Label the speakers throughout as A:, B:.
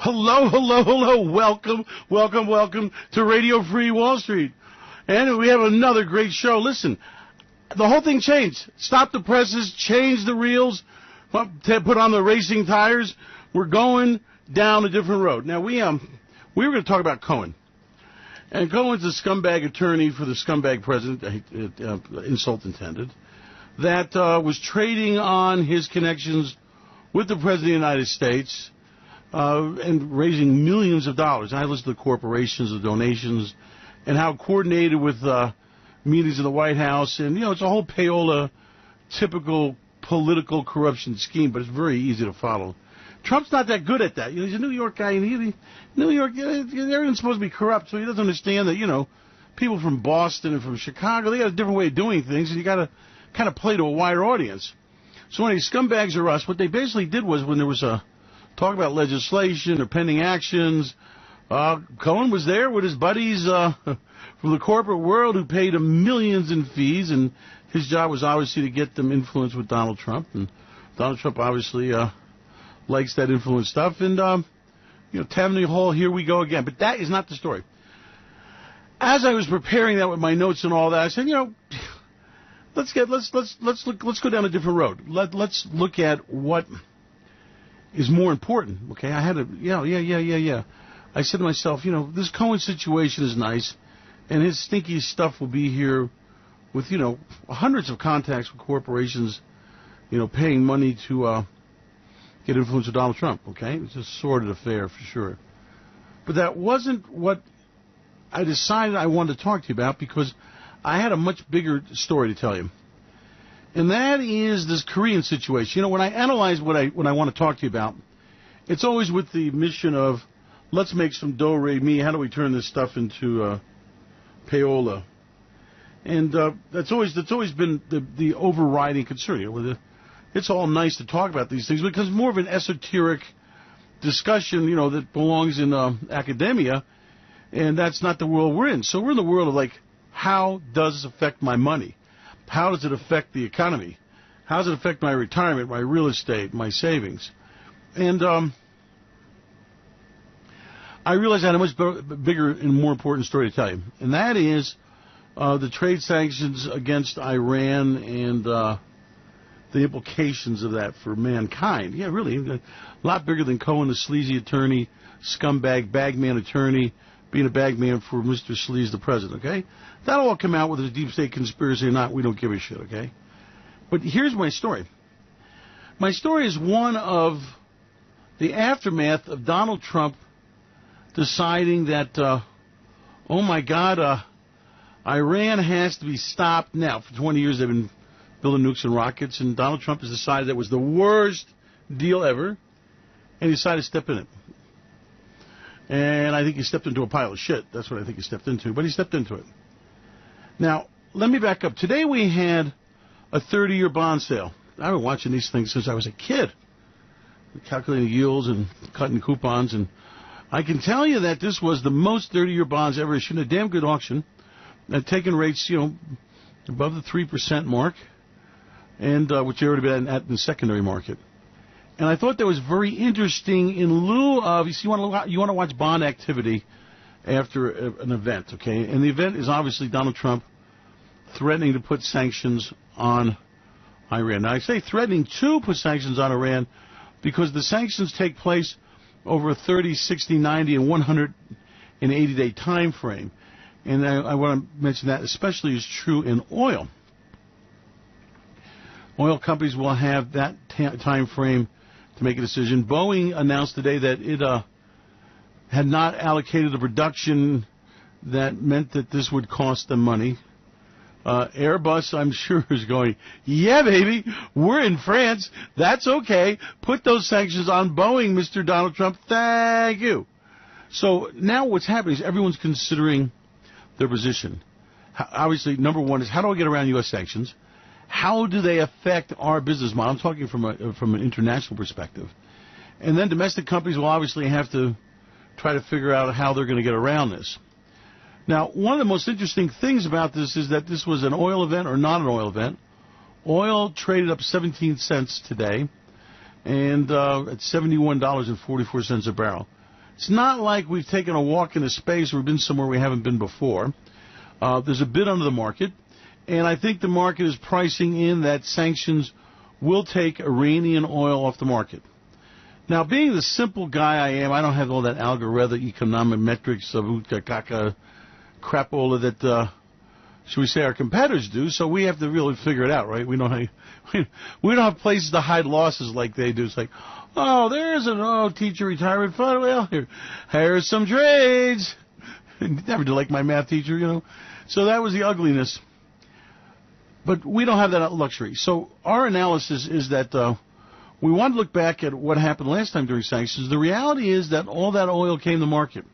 A: Hello, hello, hello. Welcome to Radio Free Wall Street. And we have another great show. Listen, the whole thing changed. Stop the presses, change the reels, put on the racing tires. We're going down a different road. Now, we were going to talk about Cohen. And Cohen's a scumbag attorney for the scumbag president, insult intended, that was trading on his connections with the President of the United States and raising millions of dollars. And I listened to the corporations, the donations, and how coordinated with meetings in the White House. And, it's a whole payola, typical political corruption scheme, but it's very easy to follow. Trump's not that good at that. He's a New York guy, and New York, everyone's supposed to be corrupt, so he doesn't understand that, people from Boston and from Chicago, they got a different way of doing things, and you got to kind of play to a wider audience. So when these scumbags are us, what they basically did was when there was a talk about legislation or pending actions, Cohen was there with his buddies from the corporate world who paid him millions in fees, and his job was obviously to get them influenced with Donald Trump, and Donald Trump obviously likes that influence stuff, and Tammany Hall, here we go again. But that is not the story. As I was preparing that with my notes and all that, I said, let's go down a different road. Let's look at what is more important. Okay, I had I said to myself, this Cohen situation is nice, and his stinky stuff will be here with hundreds of contacts with corporations, paying money to get influence with Donald Trump. Okay, it's a sordid affair for sure. But that wasn't what I decided I wanted to talk to you about, because I had a much bigger story to tell you. And that is this Korean situation. When I analyze what I want to talk to you about, it's always with the mission of, let's make some do-re-mi. How do we turn this stuff into payola? And that's always been the overriding concern. It's all nice to talk about these things because more of an esoteric discussion, that belongs in academia, and that's not the world we're in. So we're in the world of, how does this affect my money? How does it affect the economy? How does it affect my retirement, my real estate, my savings? And I realized I had a much bigger and more important story to tell you, and that is the trade sanctions against Iran and the implications of that for mankind. Yeah, really, a lot bigger than Cohen, the sleazy attorney, scumbag, bagman attorney, being a bagman for Mr. Sleaze, the president, okay? That'll all come out whether it's a deep state conspiracy or not. We don't give a shit, okay? But here's my story. My story is one of the aftermath of Donald Trump deciding that, oh my God, Iran has to be stopped now. For 20 years they've been building nukes and rockets, and Donald Trump has decided that was the worst deal ever, and he decided to step in it. And I think he stepped into a pile of shit. That's what I think he stepped into, but he stepped into it. Now, let me back up. Today we had a 30-year bond sale. I've been watching these things since I was a kid, calculating yields and cutting coupons, and I can tell you that this was the most 30-year bonds ever issued, a damn good auction, taking rates, above the 3% mark, and which they already been at the secondary market. And I thought that was very interesting in lieu of, you want to watch bond activity after an event, okay? And the event is obviously Donald Trump threatening to put sanctions on Iran. Now, I say threatening to put sanctions on Iran because the sanctions take place over a 30, 60, 90, and 180-day time frame. And I want to mention that especially is true in oil. Oil companies will have that time frame to make a decision. Boeing announced today that it had not allocated a production that meant that this would cost them money. Airbus, I'm sure, is going, yeah, baby, we're in France. That's okay. Put those sanctions on Boeing, Mr. Donald Trump. Thank you. So now what's happening is everyone's considering their position. Obviously, number one is, how do I get around U.S. sanctions? How do they affect our business model? I'm talking from an international perspective. And then domestic companies will obviously have to try to figure out how they're going to get around this. Now, one of the most interesting things about this is that this was an oil event or not an oil event. Oil traded up 17 cents today, and at $71.44 a barrel. It's not like we've taken a walk into space or we've been somewhere we haven't been before. There's a bid under the market, and I think the market is pricing in that sanctions will take Iranian oil off the market. Now, being the simple guy I am, I don't have all that algorithm, economic metrics, crapola that, should we say, our competitors do, so we have to really figure it out, right? We don't have places to hide losses like they do. It's like, oh, there's an teacher retirement fund. Well, here's some trades. Never did like my math teacher, you know. So that was the ugliness. But we don't have that luxury. So our analysis is that we want to look back at what happened last time during sanctions. The reality is that all that oil came to market.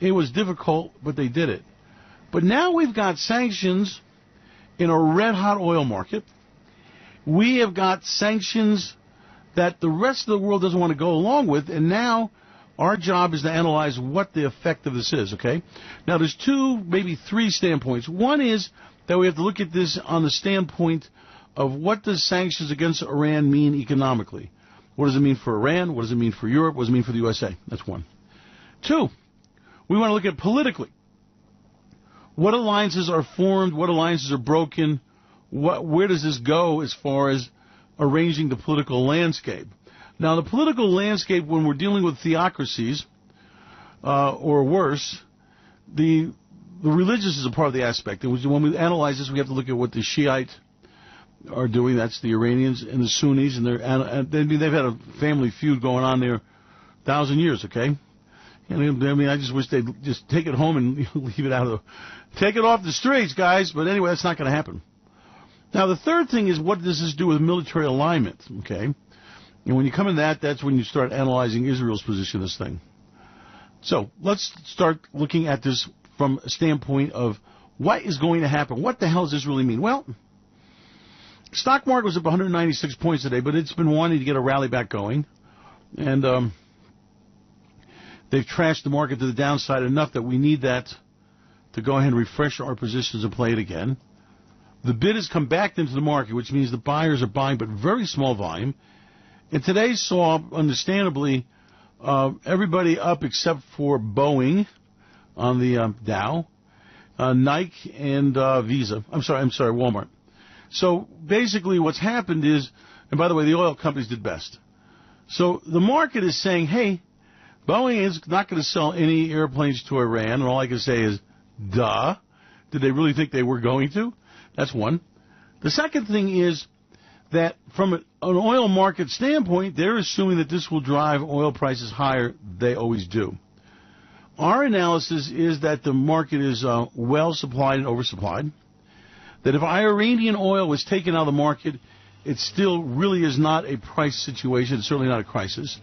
A: It was difficult, but they did it. But now we've got sanctions in a red-hot oil market. We have got sanctions that the rest of the world doesn't want to go along with, and now our job is to analyze what the effect of this is, okay? Now, there's two, maybe three standpoints. One is that we have to look at this on the standpoint of what does sanctions against Iran mean economically. What does it mean for Iran? What does it mean for Europe? What does it mean for the USA? That's one. Two, we want to look at politically. What alliances are formed? What alliances are broken? Where does this go as far as arranging the political landscape? Now, the political landscape, when we're dealing with theocracies, or worse, the religious is a part of the aspect. And when we analyze this, we have to look at what the Shiite are doing. That's the Iranians and the Sunnis, and they've had a family feud going on there 1,000 years, okay? And I mean, I just wish they'd just take it home and leave it out of take it off the streets, guys. But anyway, that's not going to happen. Now, the third thing is, what does this do with military alignment, okay? And when you come in that's when you start analyzing Israel's position in this thing. So let's start looking at this from a standpoint of what is going to happen. What the hell does this really mean? Well, stock market was up 196 points today, but it's been wanting to get a rally back going. And they've trashed the market to the downside enough that we need that to go ahead and refresh our positions and play it again. The bid has come back into the market, which means the buyers are buying, but very small volume. And today saw, understandably, everybody up except for Boeing on the Dow, Nike, and Visa. I'm sorry, Walmart. So basically what's happened is, and by the way, the oil companies did best. So the market is saying, hey, Boeing is not going to sell any airplanes to Iran, and all I can say is, duh. Did they really think they were going to? That's one. The second thing is that from an oil market standpoint, they're assuming that this will drive oil prices higher. They always do. Our analysis is that the market is well supplied and oversupplied. That if Iranian oil was taken out of the market, it still really is not a price situation. It's certainly not a crisis.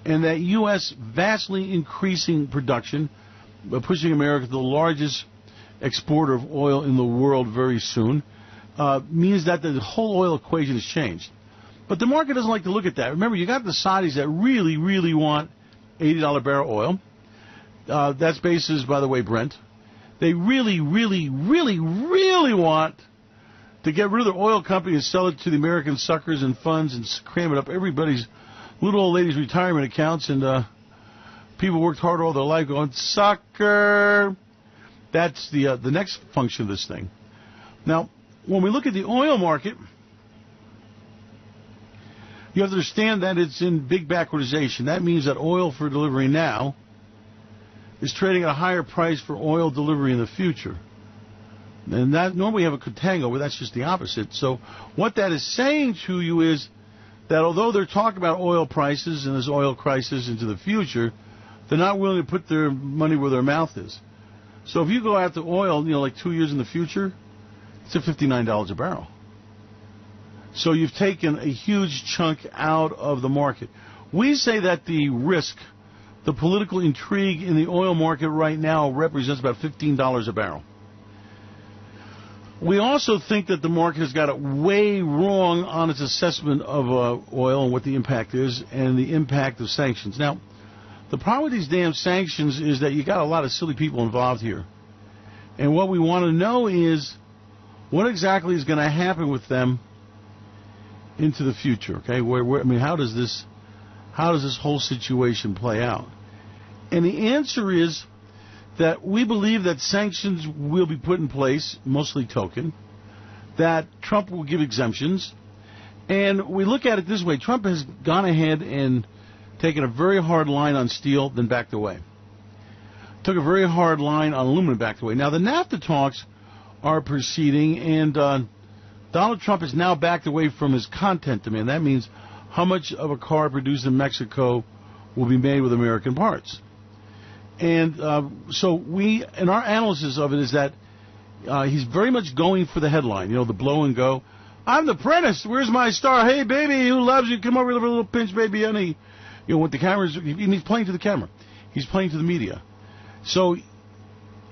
A: And that U.S. vastly increasing production, pushing America to the largest exporter of oil in the world very soon, means that the whole oil equation has changed. But the market doesn't like to look at that. Remember, you got the Saudis that really, really want $80 barrel oil. That's basis, by the way, Brent. They really, really, really, really want to get rid of the oil company and sell it to the American suckers and funds and cram it up everybody's little old ladies' retirement accounts. And people worked hard all their life going, sucker. That's the next function of this thing. Now, when we look at the oil market, you have to understand that it's in big backwardization. That means that oil for delivery now is trading at a higher price for oil delivery in the future. And that normally we have a contango, but that's just the opposite. So what that is saying to you is that although they're talking about oil prices and this oil crisis into the future, they're not willing to put their money where their mouth is. So if you go after oil, like 2 years in the future, it's at $59 a barrel. So you've taken a huge chunk out of the market. We say that the risk, the political intrigue in the oil market right now represents about $15 a barrel. We also think that the market has got it way wrong on its assessment of oil and what the impact is and the impact of sanctions. Now, the problem with these damn sanctions is that you got a lot of silly people involved here. And what we want to know is what exactly is going to happen with them into the future, okay? How does this whole situation play out? And the answer is that we believe that sanctions will be put in place, mostly token, that Trump will give exemptions. And we look at it this way. Trump has gone ahead and taken a very hard line on steel, then backed away. Took a very hard line on aluminum, backed away. Now, the NAFTA talks are proceeding, and Donald Trump has now backed away from his content demand. That means how much of a car produced in Mexico will be made with American parts. And so we, in our analysis of it, is that he's very much going for the headline, the blow and go. I'm the apprentice. Where's my star? Hey, baby, who loves you? Come over with a little pinch, baby, honey. With the cameras, he's playing to the camera. He's playing to the media. So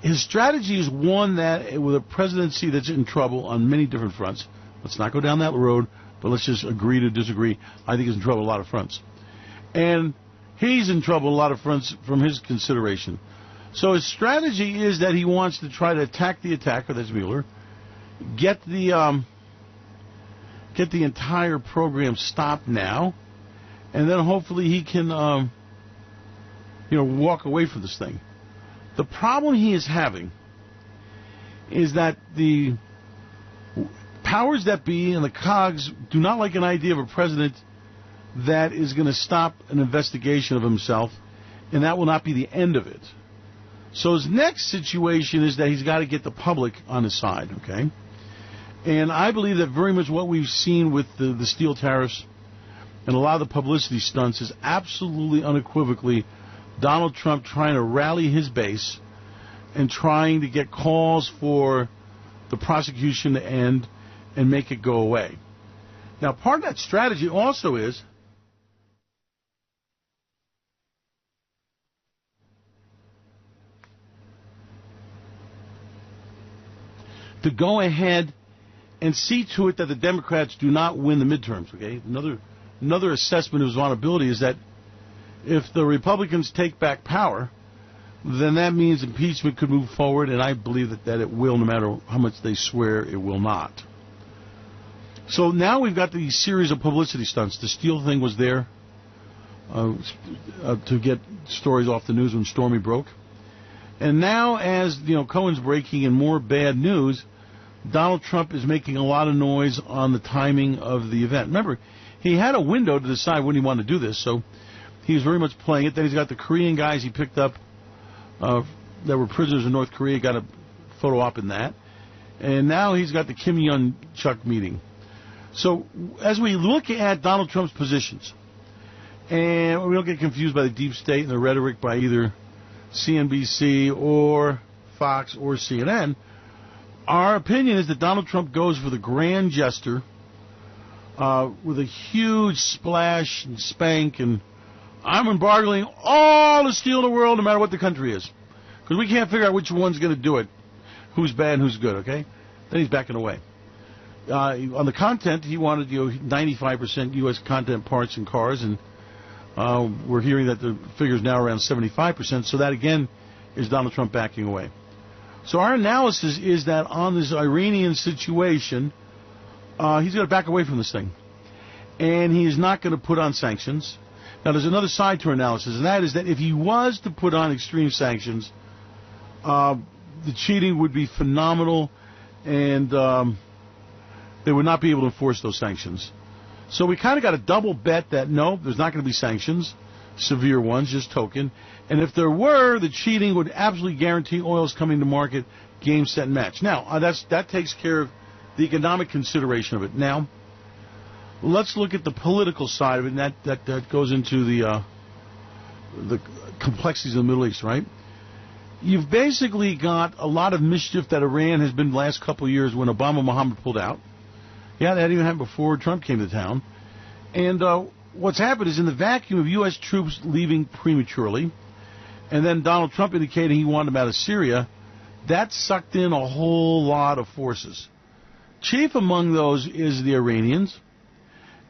A: his strategy is one that, with a presidency that's in trouble on many different fronts, let's not go down that road, but let's just agree to disagree. I think he's in trouble on a lot of fronts. And he's in trouble on a lot of fronts from his consideration. So his strategy is that he wants to try to attack the attacker, that's Mueller, get the entire program stopped now, and then hopefully he can, walk away from this thing. The problem he is having is that the powers that be and the COGS do not like an idea of a president that is going to stop an investigation of himself, and that will not be the end of it. So his next situation is that he's got to get the public on his side, okay? And I believe that very much what we've seen with the steel tariffs and a lot of the publicity stunts is absolutely unequivocally Donald Trump trying to rally his base and trying to get calls for the prosecution to end and make it go away. Now, part of that strategy also is to go ahead and see to it that the Democrats do not win the midterms, okay? Another assessment of his vulnerability is that if the Republicans take back power, then that means impeachment could move forward, and I believe that it will, no matter how much they swear it will not. So now we've got these series of publicity stunts. The Steele thing was there to get stories off the news when Stormy broke. And now as, Cohen's breaking and more bad news, Donald Trump is making a lot of noise on the timing of the event. Remember, he had a window to decide when he wanted to do this, so he was very much playing it. Then he's got the Korean guys he picked up that were prisoners in North Korea, got a photo op in that. And now he's got the Kim Young-chuk meeting. So as we look at Donald Trump's positions, and we don't get confused by the deep state and the rhetoric by either CNBC or Fox or CNN, our opinion is that Donald Trump goes for the grand gesture with a huge splash and spank, and I'm embargoing all the steel in the world, no matter what the country is, because we can't figure out which one's going to do it, who's bad and who's good, okay? Then he's backing away. On the content, he wanted 95% U.S. content parts in cars, and we're hearing that the figure's now around 75%, so that, again, is Donald Trump backing away. So our analysis is that on this Iranian situation, he's going to back away from this thing, and he is not going to put on sanctions. Now, there's another side to our analysis, and that is that if he was to put on extreme sanctions, the cheating would be phenomenal, and they would not be able to enforce those sanctions. So we kind of got a double bet that, no, there's not going to be sanctions, severe ones, just token. And if there were, the cheating would absolutely guarantee oil's coming to market, game, set, and match. Now, that takes care of the economic consideration of it. Now, let's look at the political side of it, and that goes into the complexities of the Middle East, right? You've basically got a lot of mischief that Iran has been the last couple of years when Obama Muhammad pulled out. Yeah, that even happened before Trump came to town. And what's happened is in the vacuum of U.S. troops leaving prematurely, and then Donald Trump indicating he wanted them out of Syria, that sucked in a whole lot of forces. Chief among those is the Iranians.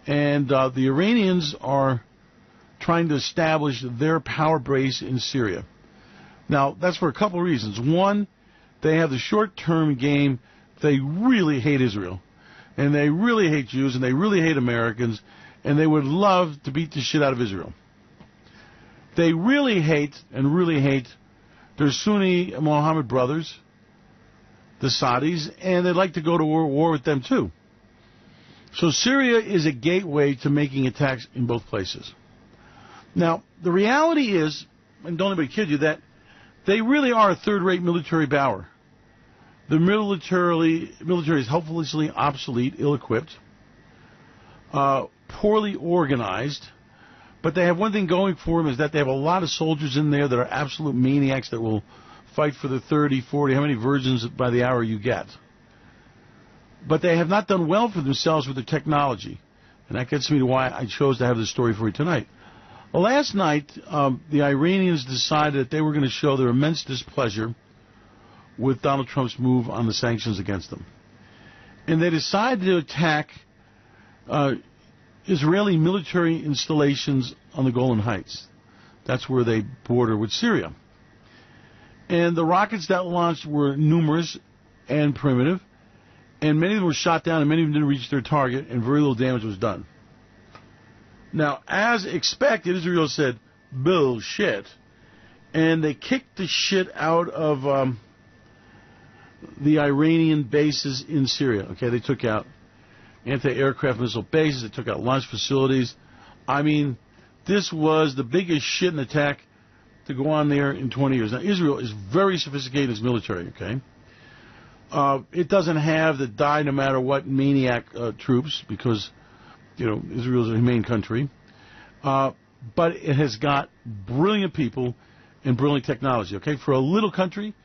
A: And the Iranians are trying to establish their power base in Syria. Now, that's for a couple of reasons. One, they have the short-term game. They really hate Israel, and they really hate Jews, and they really hate Americans, and they would love to beat the shit out of Israel. They really hate their Sunni Mohammed brothers, the Saudis, and they'd like to go to war with them too. So Syria is a gateway to making attacks in both places. Now, the reality is, and don't let me kid you, that they really are a third-rate military power. The military is hopelessly obsolete, ill-equipped, poorly organized, but they have one thing going for them, is that they have a lot of soldiers in there that are absolute maniacs that will fight for the 30, 40, how many virgins by the hour you get. But they have not done well for themselves with their technology. And that gets me to why I chose to have this story for you tonight. Well, last night, the Iranians decided that they were going to show their immense displeasure with Donald Trump's move on the sanctions against them. And they decided to attack Israeli military installations on the Golan Heights. That's where they border with Syria. And the rockets that launched were numerous and primitive, and many of them were shot down, and many of them didn't reach their target, and very little damage was done. Now, as expected, Israel said, bullshit, and they kicked the shit out of the Iranian bases in Syria. Okay, they took out anti-aircraft missile bases, they took out launch facilities. I mean, this was the biggest shit and attack to go on there in 20 years. Now, Israel is very sophisticated in its military, okay? It doesn't have the die-no-matter-what maniac troops because, you know, Israel is a humane country. But it has got brilliant people and brilliant technology, okay? For a little country,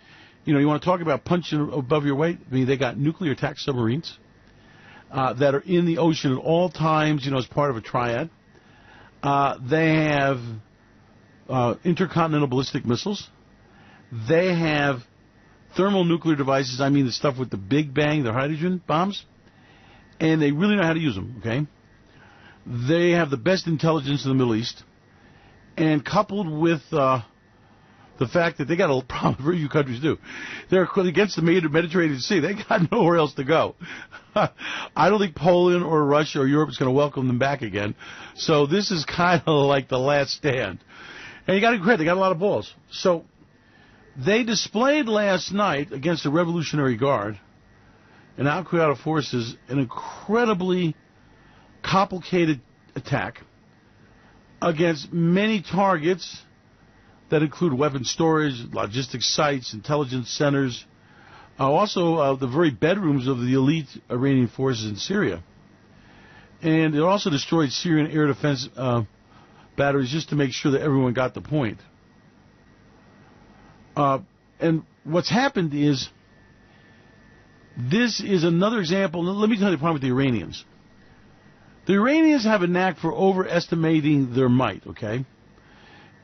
A: you know, you want to talk about punching above your weight? I mean, they got nuclear attack submarines that are in the ocean at all times, you know, as part of a triad. They have intercontinental ballistic missiles. They have thermonuclear devices, I mean the stuff with the Big Bang, the hydrogen bombs, and they really know how to use them, okay? They have the best intelligence in the Middle East, and coupled with the fact that they got a problem very few countries do. They're against the Mediterranean Sea. They got nowhere else to go. I don't think Poland or Russia or Europe is going to welcome them back again. So this is kind of like the last stand. And you got to credit, they got a lot of balls. So they displayed last night against the Revolutionary Guard and Al-Qaeda forces an incredibly complicated attack against many targets that include weapon storage, logistics sites, intelligence centers, also the very bedrooms of the elite Iranian forces in Syria. And it also destroyed Syrian air defense batteries just to make sure that everyone got the point. And what's happened is, this is another example. Let me tell you the problem with the Iranians. The Iranians have a knack for overestimating their might, okay?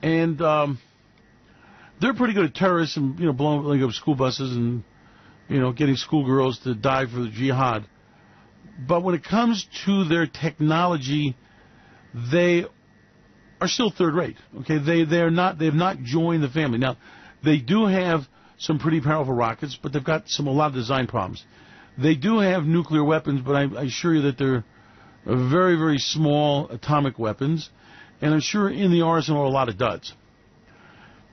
A: And they're pretty good at terrorists and, you know, blowing up school buses and, you know, getting schoolgirls to die for the jihad. But when it comes to their technology, they are still third rate, okay? They have not joined the family. Now, they do have some pretty powerful rockets, but they've got a lot of design problems. They do have nuclear weapons, but I assure you that they're very, very small atomic weapons, and I'm sure in the arsenal are a lot of duds.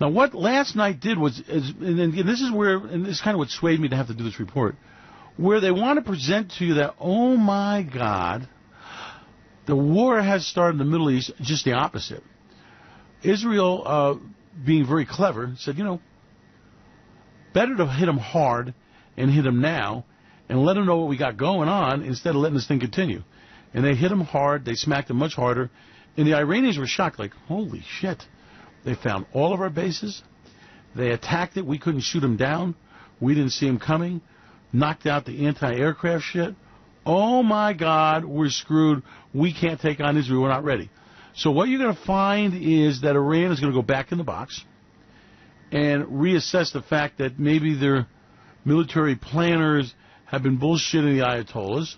A: Now, what last night did was, and this is where, and this is kind of what swayed me to have to do this report, where they want to present to you that, oh my God, the war has started in the Middle East, just the opposite. Israel, being very clever, said, you know, better to hit them hard and hit them now and let them know what we got going on instead of letting this thing continue. And they hit them hard, they smacked them much harder, and the Iranians were shocked, like, holy shit. They found all of our bases, they attacked it, we couldn't shoot them down, we didn't see them coming, knocked out the anti-aircraft shit. Oh my God, we're screwed, we can't take on Israel, we're not ready. So what you're going to find is that Iran is going to go back in the box and reassess the fact that maybe their military planners have been bullshitting the Ayatollahs,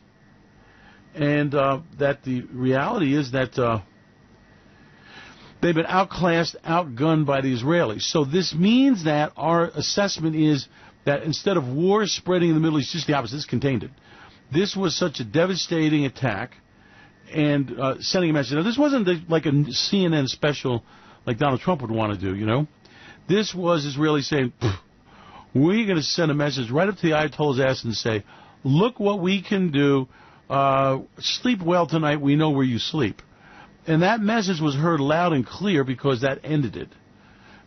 A: and that the reality is that they've been outclassed, outgunned by the Israelis. So this means that our assessment is that instead of war spreading in the Middle East, just the opposite, this contained it. This was such a devastating attack and sending a message. Now, this wasn't like a CNN special like Donald Trump would want to do, you know. This was Israeli saying, we're going to send a message right up to the Ayatollah's ass and say, look what we can do. Sleep well tonight. We know where you sleep. And that message was heard loud and clear because that ended it.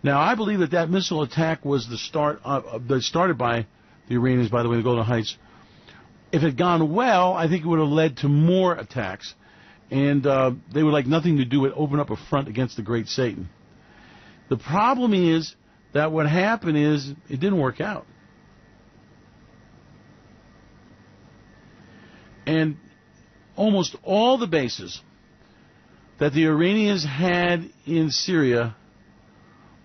A: Now, I believe that missile attack was the start that started by the Iranians, by the way, the Golden Heights. If it had gone well, I think it would have led to more attacks. And they would like nothing to do with open up a front against the great Satan. The problem is that what happened is it didn't work out. And almost all the bases that the Iranians had in Syria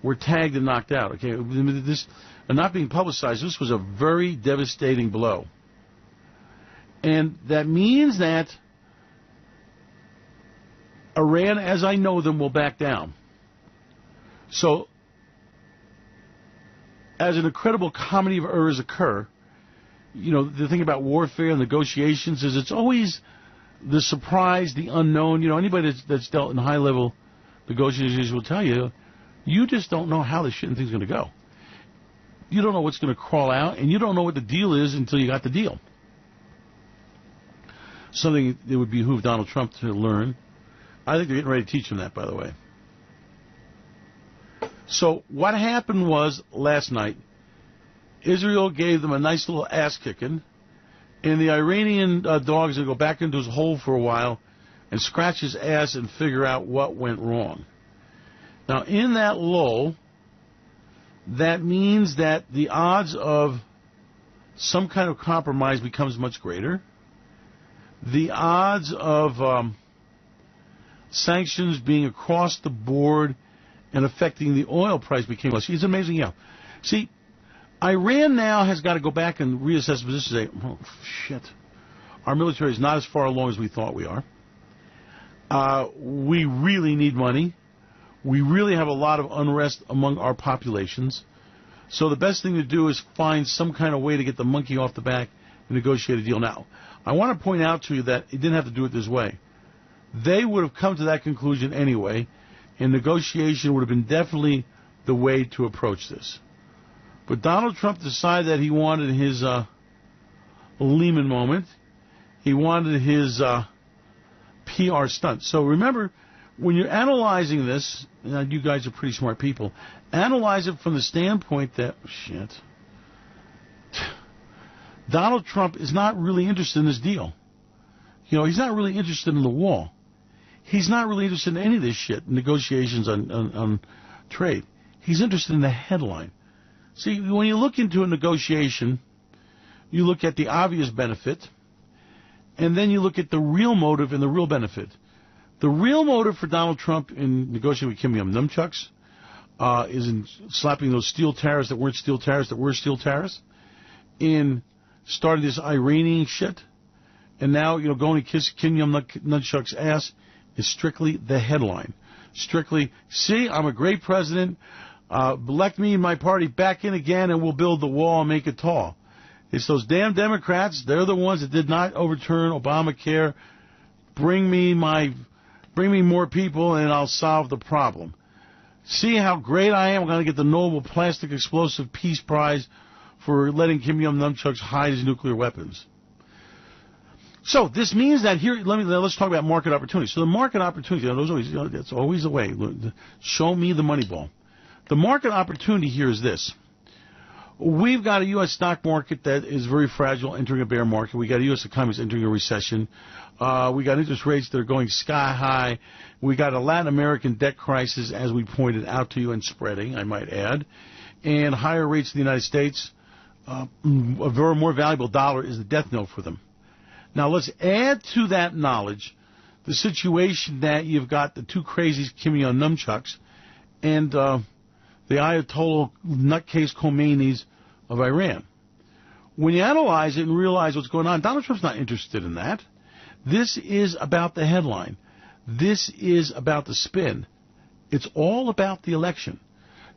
A: were tagged and knocked out. Okay, this not being publicized. This was a very devastating blow, and that means that Iran, as I know them, will back down. So, as an incredible comedy of errors occur, you know, the thing about warfare and negotiations is it's always the surprise, the unknown. You know, anybody that's dealt in high-level negotiations will tell you, you just don't know how this shit and thing's going to go. You don't know what's going to crawl out, and you don't know what the deal is until you got the deal. Something that would behoove Donald Trump to learn. I think they're getting ready to teach him that, by the way. So what happened was last night, Israel gave them a nice little ass-kicking, and the Iranian dog's going to go back into his hole for a while and scratch his ass and figure out what went wrong. Now, in that lull, that means that the odds of some kind of compromise becomes much greater. The odds of sanctions being across the board and affecting the oil price became less. It's amazing, yeah. See, Iran now has got to go back and reassess the position and say, oh, shit, our military is not as far along as we thought we are. We really need money. We really have a lot of unrest among our populations. So the best thing to do is find some kind of way to get the monkey off the back and negotiate a deal. Now, I want to point out to you that it didn't have to do it this way. They would have come to that conclusion anyway, and negotiation would have been definitely the way to approach this. But Donald Trump decided that he wanted his Lehman moment. He wanted his PR stunt. So remember, when you're analyzing this, and you guys are pretty smart people, analyze it from the standpoint that, Donald Trump is not really interested in this deal. You know, he's not really interested in the wall. He's not really interested in any of this shit, negotiations on trade. He's interested in the headline. See, when you look into a negotiation, you look at the obvious benefit, and then you look at the real motive and the real benefit. The real motive for Donald Trump in negotiating with Kim Jong-nunchucks is in slapping those steel tariffs that weren't steel tariffs that were steel tariffs, in starting this Iranian shit, and now, you know, going to kiss Kim Jong-nunchuck's ass is strictly the headline. Strictly, see, I'm a great president. Elect me and my party back in again, and we'll build the wall and make it tall. It's those damn Democrats. They're the ones that did not overturn Obamacare. Bring me more people, and I'll solve the problem. See how great I am? I'm going to get the Nobel Plastic Explosive Peace Prize for letting Kim Jong-nunchucks hide his nuclear weapons. So this means that here, let's talk about market opportunity. So the market opportunity, that's always the way. Show me the money ball. The market opportunity here is this. We've got a U.S. stock market that is very fragile, entering a bear market. We got a U.S. economy entering a recession. We got interest rates that are going sky high. We got a Latin American debt crisis, as we pointed out to you, and spreading, I might add. And higher rates in the United States. A very more valuable dollar is the death knell for them. Now let's add to that knowledge the situation that you've got the two crazies, Kim Jong-nunchucks, and the Ayatollah nutcase Khomeinis of Iran. When you analyze it and realize what's going on, Donald Trump's not interested in that. This is about the headline. This is about the spin. It's all about the election.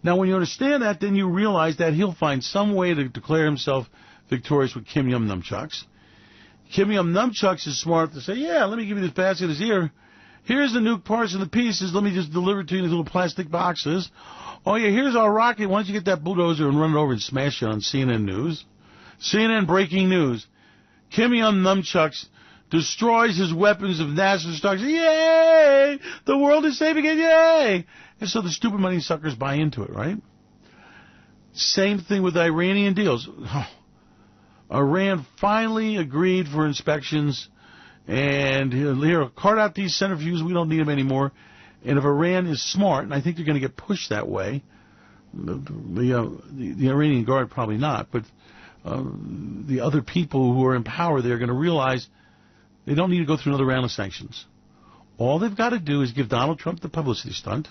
A: Now, when you understand that, then you realize that he'll find some way to declare himself victorious with Kim Jong-nunchucks. Kim Jong-nunchucks is smart to say, yeah, let me give you this basket of his ear, Here's the nuke parts and the pieces. Let me just deliver it to you in these little plastic boxes. Oh, yeah, here's our rocket. Why don't you get that bulldozer and run it over and smash it on CNN News? CNN breaking news. Kim Jong Nunchucks destroys his weapons of mass destruction. Yay! The world is safe again. Yay! And so the stupid money suckers buy into it, right? Same thing with Iranian deals. Oh, Iran finally agreed for inspections, and here, cart out these centrifuges. We don't need them anymore. And if Iran is smart, and I think they're going to get pushed that way, the Iranian Guard probably not, but the other people who are in power, they're going to realize they don't need to go through another round of sanctions. All they've got to do is give Donald Trump the publicity stunt,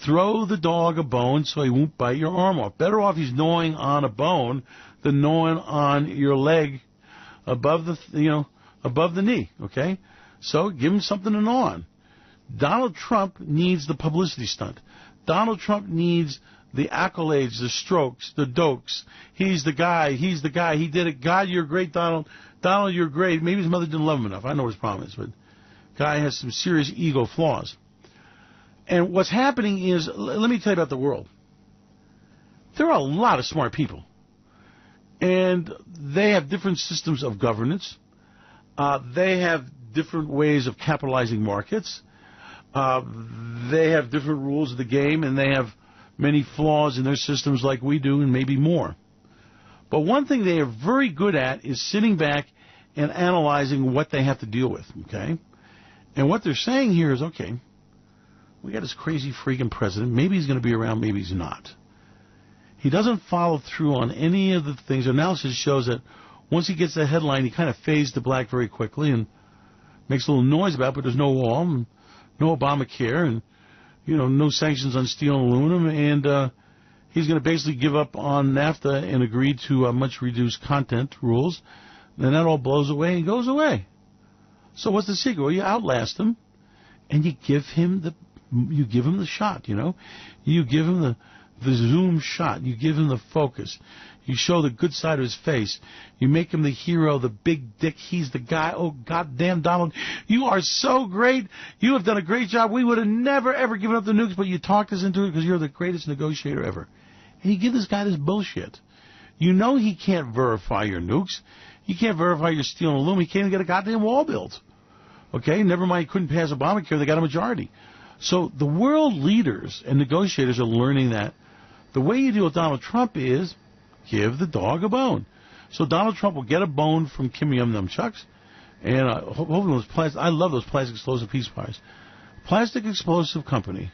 A: throw the dog a bone so he won't bite your arm off. Better off he's gnawing on a bone than gnawing on your leg above the knee, okay? So give him something to gnaw on. Donald Trump needs the publicity stunt. Donald Trump needs the accolades, the strokes, the dokes. He's the guy. He did it. God, you're great, Donald. Donald, you're great. Maybe his mother didn't love him enough. I know what his problem is, but guy has some serious ego flaws. And what's happening is, let me tell you about the world. There are a lot of smart people. And they have different systems of governance. They have different ways of capitalizing markets. They have different rules of the game, and they have many flaws in their systems like we do, and maybe more. But one thing they are very good at is sitting back and analyzing what they have to deal with, okay? And what they're saying here is, okay, we got this crazy freaking president. Maybe he's going to be around, maybe he's not. He doesn't follow through on any of the things. Analysis shows that once he gets the headline, he kind of fades to black very quickly and makes a little noise about it, but there's no wall, and no Obamacare, and no sanctions on steel and aluminum, and he's going to basically give up on NAFTA and agree to much reduced content rules. Then that all blows away and goes away. So what's the secret? Well, you outlast him, and you give him the shot. You give him the zoom shot. You give him the focus. You show the good side of his face. You make him the hero, the big dick. He's the guy. Oh, goddamn, Donald, you are so great. You have done a great job. We would have never, ever given up the nukes, but you talked us into it because you're the greatest negotiator ever. And you give this guy this bullshit. You know he can't verify your nukes. He can't verify your steel and aluminum. He can't even get a goddamn wall built. Okay? Never mind, he couldn't pass Obamacare. They got a majority. So the world leaders and negotiators are learning that the way you deal with Donald Trump is give the dog a bone. So Donald Trump will get a bone from Kim Jong Nunchucks, and hopefully those plastic. I love those plastic explosive peace pies. Plastic explosive company,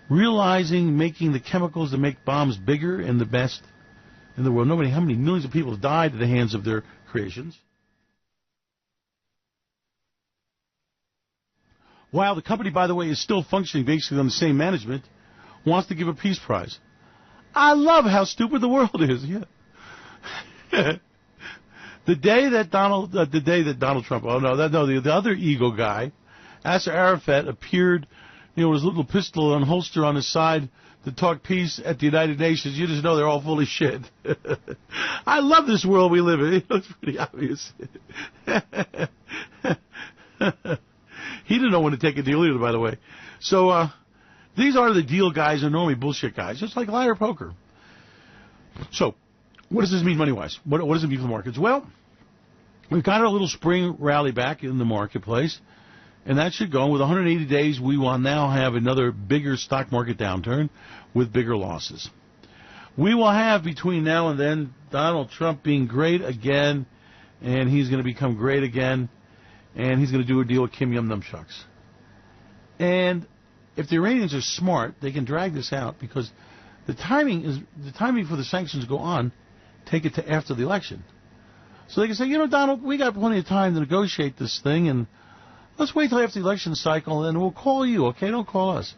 A: realizing making the chemicals that make bombs bigger and the best in the world. How many millions of people died at the hands of their creations. While the company, by the way, is still functioning basically on the same management, wants to give a peace prize. I love how stupid the world is. Yeah. The day that Donald Trump, the other ego guy, Yasser Arafat, appeared, with his little pistol and holster on his side to talk peace at the United Nations, you just know they're all full of shit. I love this world we live in. It's pretty obvious. He didn't know when to take a deal either, by the way. So, these are the deal guys are normally bullshit guys, just like liar poker. So, what does this mean money-wise? What does it mean for the markets? Well, we've got our little spring rally back in the marketplace, and that should go. With 180 days, we will now have another bigger stock market downturn with bigger losses. We will have, between now and then, Donald Trump being great again, and he's going to become great again, and he's going to do a deal with Kim Jong Nunchucks. And if the Iranians are smart, they can drag this out because the timing for the sanctions to go on, take it to after the election. So they can say, Donald, we got plenty of time to negotiate this thing, and let's wait till after the election cycle, and we'll call you, okay? Don't call us.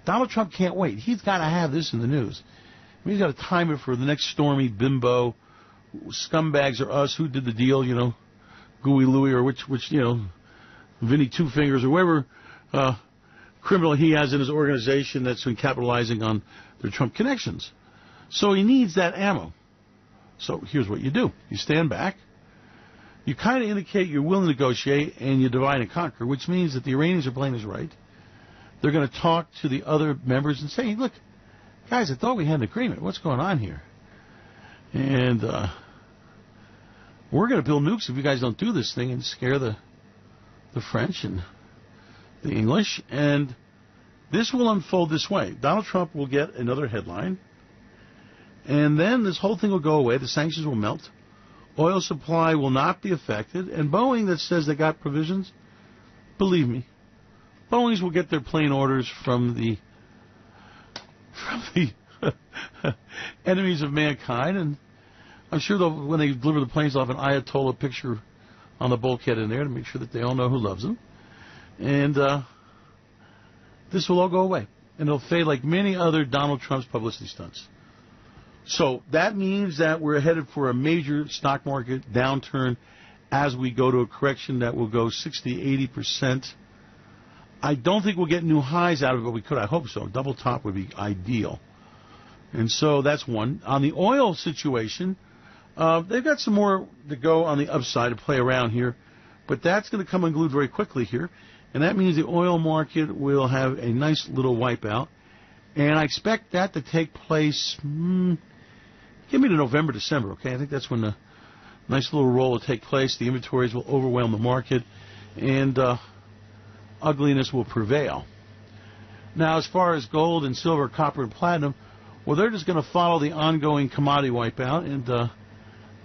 A: Donald Trump can't wait. He's got to have this in the news. He's got to time it for the next Stormy, Bimbo, scumbags or us. Who did the deal, Gooey Louie, or which Vinny Two Fingers, or whoever criminal he has in his organization that's been capitalizing on their Trump connections. So he needs that ammo. So here's what you do. You stand back. you kind of indicate you're willing to negotiate and you divide and conquer, which means that the Iranians are playing this right. They're going to talk to the other members and say, look, guys, I thought we had an agreement. What's going on here? And we're going to build nukes if you guys don't do this thing, and scare the French and the English. And this will unfold this way. Donald Trump will get another headline, and then this whole thing will go away. The sanctions will melt. Oil supply will not be affected. And Boeing, that says they got provisions, believe me, Boeing's will get their plane orders from the enemies of mankind, and I'm sure when they deliver the planes, they'll have an Ayatollah picture on the bulkhead in there to make sure that they all know who loves them. And this will all go away, and it'll fade like many other Donald Trump's publicity stunts. So that means that we're headed for a major stock market downturn as we go to a correction that will go 60-80%. I don't think we'll get new highs out of it, but we could. I hope so. Double top would be ideal. And so that's one. On the oil situation, they've got some more to go on the upside to play around here, but that's going to come unglued very quickly here. And that means the oil market will have a nice little wipeout. And I expect that to take place, give me to November, December, okay? I think that's when the nice little roll will take place. The inventories will overwhelm the market, and ugliness will prevail. Now, as far as gold and silver, copper, and platinum, well, they're just going to follow the ongoing commodity wipeout, and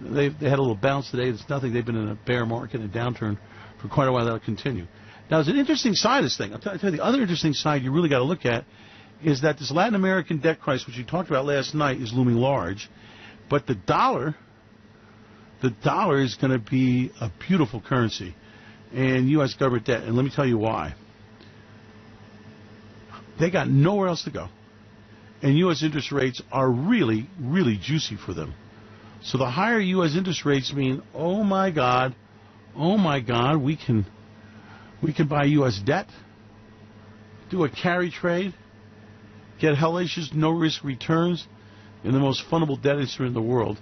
A: they had a little bounce today. It's nothing. They've been in a bear market, a downturn for quite a while. That'll continue. Now, there's an interesting side of this thing. I'll tell you the other interesting side you really got to look at is that this Latin American debt crisis, which we talked about last night, is looming large, but the dollar is going to be a beautiful currency and U.S. government debt, and let me tell you why. They got nowhere else to go, and U.S. interest rates are really, really juicy for them. So the higher U.S. interest rates mean, oh my God, we can buy U.S. debt, do a carry trade, get hellacious no-risk returns in the most fundable debt instrument in the world.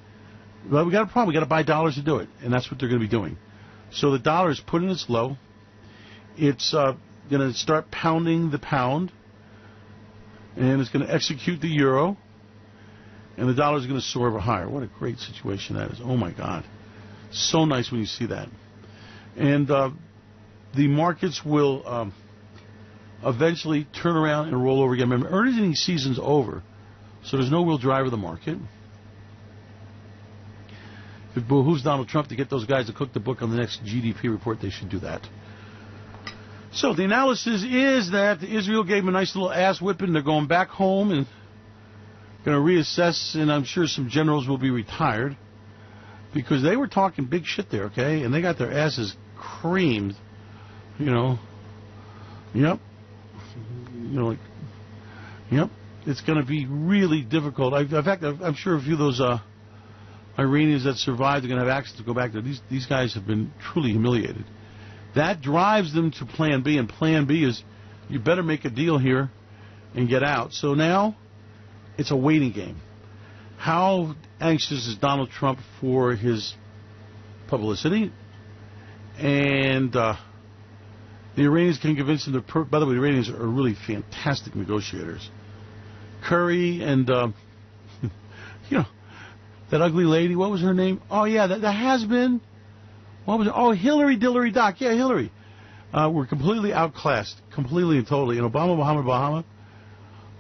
A: But we got a problem. We got to buy dollars to do it, and that's what they're going to be doing. So the dollar is putting its low. It's going to start pounding the pound, and it's going to execute the euro, and the dollar is going to soar ever higher. What a great situation that is. Oh, my God. So nice when you see that. And the markets will eventually turn around and roll over again. Remember, earnings season's over, so there's no real driver of the market. If it behooves Donald Trump to get those guys to cook the book on the next GDP report, they should do that. So the analysis is that Israel gave them a nice little ass whipping. They're going back home and going to reassess, and I'm sure some generals will be retired because they were talking big shit there, okay? And they got their asses creamed, you know. Yep. You know, like, yep. It's going to be really difficult. In fact, I'm sure a few of those Iranians that survived are going to have access to go back there. These guys have been truly humiliated. That drives them to Plan B, and Plan B is you better make a deal here and get out. So now it's a waiting game. How anxious is Donald Trump for his publicity? And the Iranians can convince him to... By the way, the Iranians are really fantastic negotiators. Curry and, you know, that ugly lady, what was her name? Oh, yeah, that has-been. What was it? Oh, Hillary Dillery Doc. Yeah, Hillary. Were completely outclassed, completely and totally. And Obama, Bahama,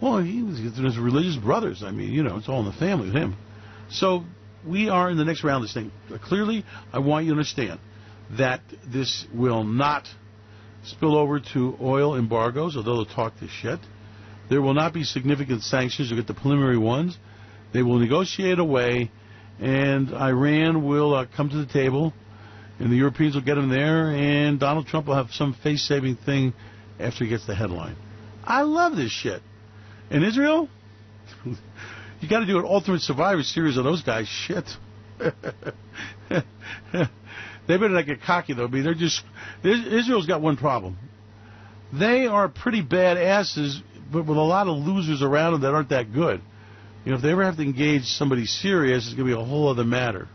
A: well, he was his religious brothers. I mean, you know, it's all in the family with him. So we are in the next round of this thing. Clearly, I want you to understand that this will not spill over to oil embargoes, although they'll talk this shit. There will not be significant sanctions. You'll get the preliminary ones. They will negotiate away, and Iran will come to the table, and the Europeans will get him there, and Donald Trump will have some face-saving thing after he gets the headline. I love this shit. And Israel, you got to do an Ultimate Survivor series on those guys. Shit. They better not get cocky, though. I mean, Israel's got one problem. They are pretty bad asses, but with a lot of losers around them that aren't that good. You know, if they ever have to engage somebody serious, it's going to be a whole other matter.